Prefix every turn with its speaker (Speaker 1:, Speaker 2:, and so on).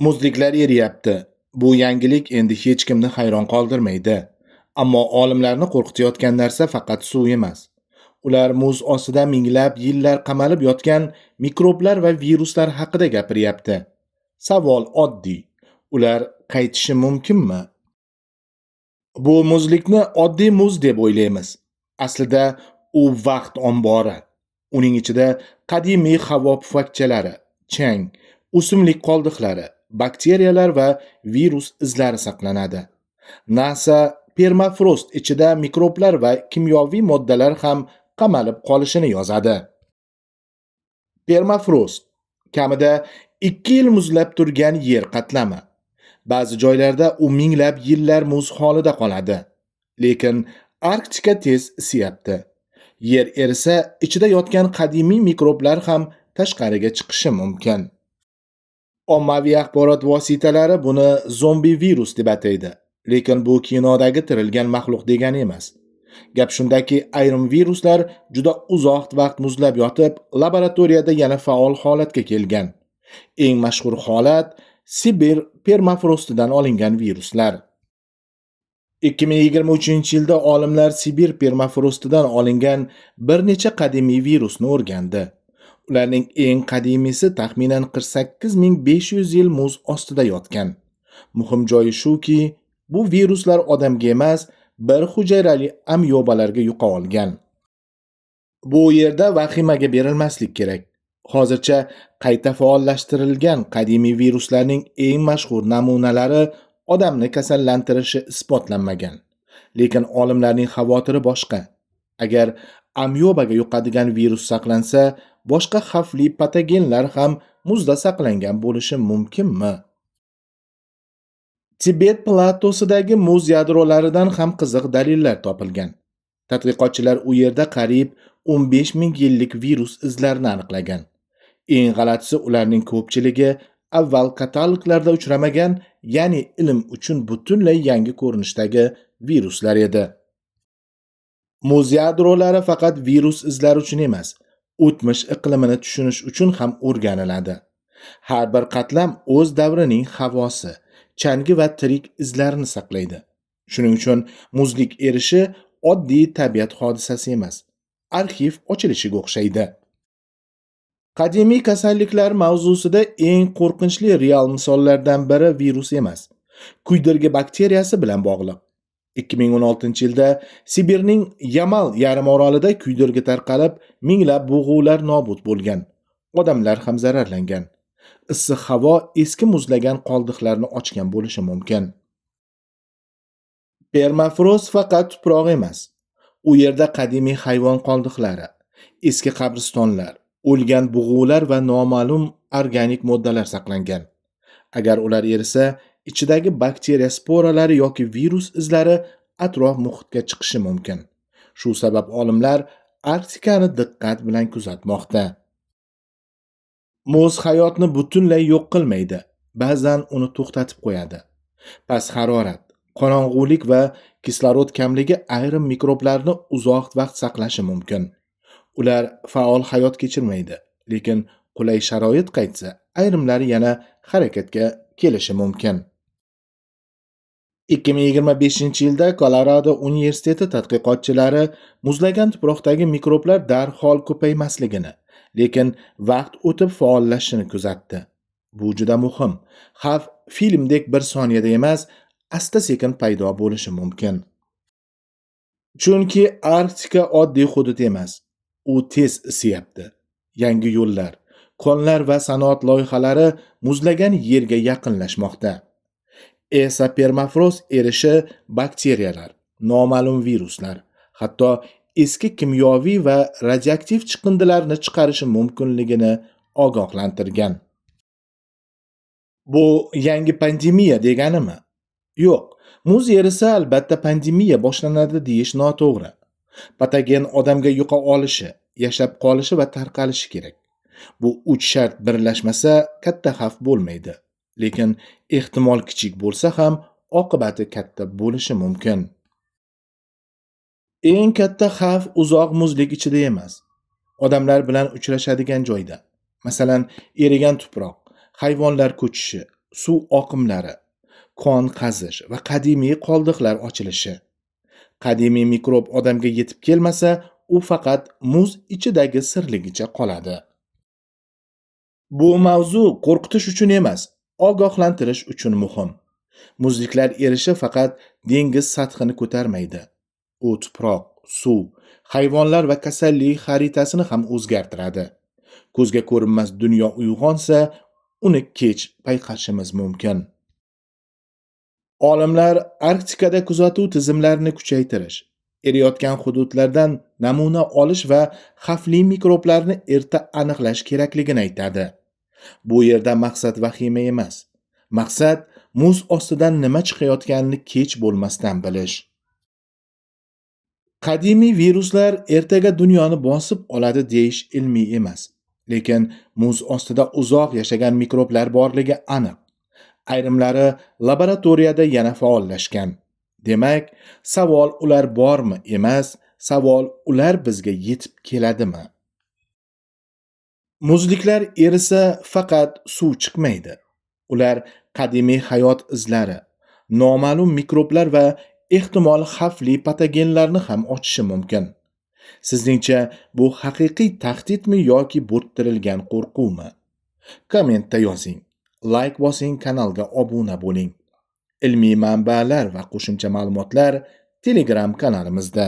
Speaker 1: Muzliklar eriyapti. Bu yangilik endi hech kimni hayron qoldirmaydi. Ammo olimlarni qo'rqitayotgan narsa faqat suv emas. Ular muz ostida minglab yillar qamalib yotgan mikroblar va viruslar haqida gapiryapti. Savol oddiy. Ular qaytishi mumkinmi? Bu muzlikni oddiy muz deb o'ylaymiz. Aslida u vaqt ombori. Uning ichida qadimiy havo pufakchalari, chang, o'simlik qoldiqlari, bakteriyalar va virus izlari saqlanadi. NASA permafrost ichida mikroblar va kimyoviy moddalar ham qamalib qolishini yozadi. Permafrost kamida 2 yil muzlab turgan yer qatlami. Ba'zi joylarda u minglab yillar muz holida qoladi. Lekin Arktika tez isiyapti. Yer erisa, ichida yotgan qadimiy mikroblar ham tashqariga chiqishi mumkin. Ommaviy axborot vositalari buni zombi virus deb ataydi. Lekin bu kinodagi tirilgan maxluq degani emas. Gap shundaki, ayrim viruslar juda uzoq vaqt muzlab yotib, laboratoriyada yana faol holatga kelgan. Eng mashhur holat Sibir permafrostidan olingan viruslar. 2023-yilda olimlar Sibir permafrostidan olingan bir necha qadimiy virusni o'rgandi. Ularning eng qadimiysi taxminan 48500 yil muz ostida yotgan. Muhim joyi shuki, bu viruslar odamga emas, bir hujayrali amyobalarga yuqa olgan. Bu yerda vahimaga berilmaslik kerak. Hozircha qayta faollashtirilgan qadimiy viruslarning eng mashhur namunalari odamni kasallantirishi isbotlanmagan. Lekin olimlarning xavotiri boshqa. Agar amyobaga yuqadigan virus saqlansa, boshqa xavfli patogenlar ham muzda saqlangan bo'lishi mumkinmi? Tibet platosidagi muz yadrolaridan ham qiziq dalillar topilgan. Tadqiqotchilar u yerda qariyb 15 ming yillik virus izlarini aniqlagan. Eng g'alatisi, ularning ko'pchiligi avval kataloglarda uchramagan, ya'ni ilm uchun butunlay yangi ko'rinishdagi viruslar edi. Muz yadrolari faqat virus izlari uchun emas, o'tmish iqlimini tushunish uchun ham o'rganiladi. Har bir qatlam o'z davrining havosi, changi va tirik izlarini saqlaydi. Shuning uchun muzlik erishi oddiy tabiat hodisasi emas, arxiv ochilishiga o'xshaydi. Qadimiy kasalliklar mavzusida eng qo'rqinchli real misollardan biri virus emas, kuydirgi bakteriyasi bilan bog'liq. 2016-yilda Sibirning Yamal yarimorolida kuydirgi tarqalib, minglab bug'ular nobud bo'lgan. Odamlar ham zararlangan. Issiq havo eski muzlagan qoldiqlarni ochgan bo'lishi mumkin. Permafrost faqat tuproq emas. U yerda qadimiy hayvon qoldiqlari, eski qabristonlar, o'lgan bug'ular va noma'lum organik moddalar saqlangan. Agar ular erisa, ichidagi bakteriya sporalari yoki virus izlari atrof muhitga chiqishi mumkin. Shu sabab olimlar Arktikani diqqat bilan kuzatmoqda. Muz hayotni butunlay yo'q qilmaydi, ba'zan uni to'xtatib qo'yadi. Past harorat, qorong'ulik va kislorod kamligi ayrim mikroblarni uzoq vaqt saqlashi mumkin. Ular faol hayot kechirmaydi, lekin qulay sharoit qaytsa, ayrimlari yana harakatga kelishi mumkin. 2025-yilda Kolorado universiteti tadqiqotchilari muzlagan tuproqdagi mikroblar darhol ko'paymasligini, lekin vaqt o'tib faollashishini kuzatdi. Bu juda muhim. Xavf filmdek bir soniyada emas, asta-sekin paydo bo'lishi mumkin. Chunki Arktika oddiy hudud emas. U tez isiyapti. Yangi yo'llar, konlar va sanoat loyihalari muzlagan yerga yaqinlashmoqda. Esa permafrost erishi bakteriyalar, noma'lum viruslar, hatto eski kimyoviy va radioaktiv chiqindilarni chiqarishi mumkinligini ogohlantirgan. Bu yangi pandemiya deganimi? Yo'q, muz erisa albatta pandemiya boshlanadi deyish noto'g'ri. Patogen odamga yuqa olishi, yashab qolishi va tarqalishi kerak. Bu 3 shart birlashmasa katta xavf bo'lmaydi. Lekin ehtimol kichik bo'lsa ham oqibati katta bo'lishi mumkin. Eng katta xavf uzoq muzlik ichida emas, odamlar bilan uchrashadigan joyda. Masalan, erigan tuproq, hayvonlar ko'chishi, suv oqimlari, kon qazish va qadimiy qoldiqlar ochilishi. Qadimiy mikrob odamga yetib kelmasa, u faqat muz ichidagi sirligicha qoladi. Bu mavzu qo'rqitish uchun emas, ogohlantirish uchun muhim. Muzliklar erishi faqat dengiz sathini ko'tarmaydi. U tuproq, suv, hayvonlar va kasallik xaritasini ham o'zgartiradi. Ko'zga ko'rinmas dunyo uyg'onsa, uni kech payqashimiz mumkin. Olimlar Arktikada kuzatuv tizimlarini kuchaytirish, eriyotgan hududlardan namuna olish va xavfli mikroblarni erta aniqlash kerakligini aytadi. Bu yerda maqsad vahima emas. Maqsad muz ostidan nima chiqayotganini kech bo'lmasdan bilish. Qadimiy viruslar ertaga dunyoni bosib oladi deyish ilmiy emas. Lekin muz ostida uzoq yashagan mikroblar borligi aniq. Ayrimlari laboratoriyada yana faollashgan. Demak, savol ular bormi emas, savol ular bizga yetib keladimi? Muzliklar erisa faqat suv chiqmaydi. Ular qadimiy hayot izlari, noma'lum mikroblar va ehtimol xavfli patogenlarni ham ochishi mumkin. Sizningcha bu haqiqiy tahdidmi yoki bo'rttirilgan qo'rquvmi? Kommentda yozing. Like bosing, kanalga obuna bo'ling. Ilmiy manbalar va qo'shimcha ma'lumotlar Telegram kanalimizda.